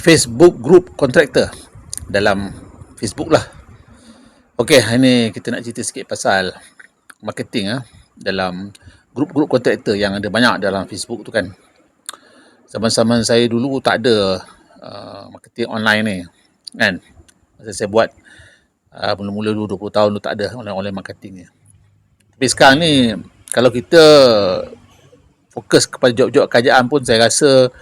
Facebook group contractor dalam Facebook lah. Okey, hari ni kita nak cerita sikit pasal marketing dalam grup-grup kontraktor yang ada banyak dalam Facebook tu kan. Zaman-zaman saya dulu tak ada marketing online ni kan. Masa saya buat mula-mula dulu 20 tahun tu tak ada online marketing ni. Tapi sekarang ni kalau kita fokus kepada job-job kerajaan pun saya rasa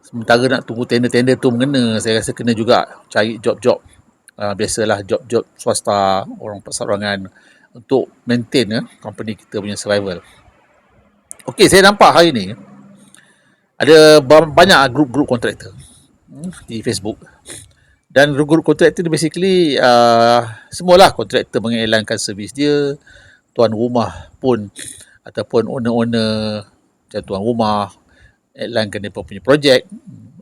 sementara nak tunggu tender-tender tu mengena, saya rasa kena juga cari job-job biasalah job-job swasta, orang perseorangan untuk maintain company kita punya survival. Okey, saya nampak hari ni ada banyak grup-grup kontraktor di Facebook. Dan grup-grup kontraktor ni basically semualah kontraktor mengiklankan servis dia, tuan rumah pun ataupun owner-owner macam tuan rumah iklankan dia punya projek,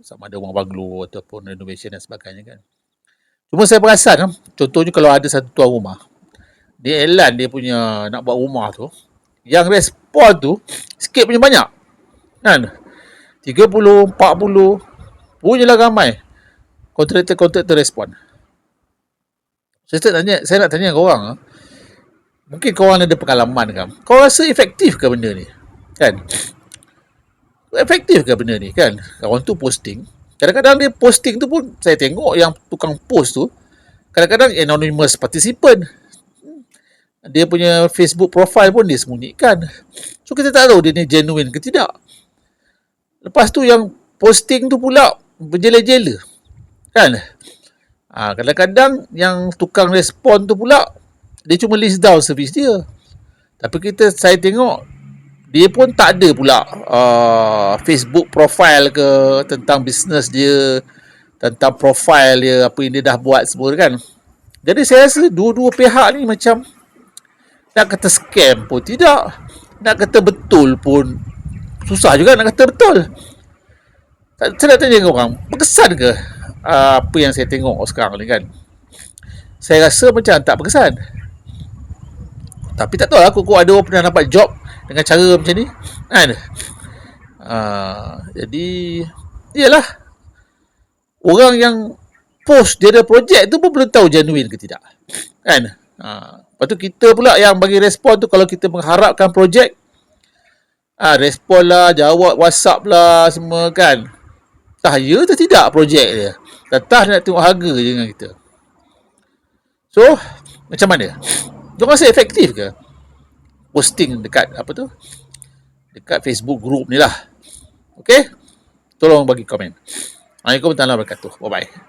sama ada rumah banglo ataupun renovation dan sebagainya kan. Cuma saya perasan contohnya kalau ada satu tuan rumah, dia iklan dia punya nak buat rumah tu, yang respon tu sikit punya banyak kan, 30, 40 punyalah ramai kontraktor respon. Saya nak tanya korang, mungkin korang ada pengalaman kan, kau rasa efektif ke benda ni kan? Efektif ke benda ni kan? Kawan tu posting, kadang-kadang dia posting tu pun saya tengok yang tukang post tu kadang-kadang anonymous participant, dia punya Facebook profile pun dia sembunyikan, so kita tak tahu dia ni genuine ke tidak. Lepas tu yang posting tu pula berjela-jela kan. Kadang-kadang yang tukang respon tu pula dia cuma list down servis dia, tapi saya tengok dia pun tak ada pula Facebook profile ke tentang bisnes dia, tentang profile dia, apa yang dia dah buat semua kan. Jadi saya rasa dua-dua pihak ni macam nak kata scam pun tidak, nak kata betul pun susah juga nak kata betul. Saya nak tanya korang, berkesan ke apa yang saya tengok sekarang ni kan? Saya rasa macam tak berkesan. Tapi tak tahu lah, aku ada orang pernah dapat job dengan cara macam ni kan. Jadi iyalah, orang yang post dia ada projek tu pun belum tahu genuine ke tidak kan. Lepas tu kita pula yang bagi respon tu, kalau kita mengharapkan projek, respon lah, jawab WhatsApp lah semua kan, tah ya atau tidak projek dia, tetap nak tengok harga je dengan kita. So macam mana, diorang rasa efektif ke posting dekat dekat Facebook group ni lah? Okay, tolong bagi komen. Assalamualaikum warahmatullahi wabarakatuh. Bye bye.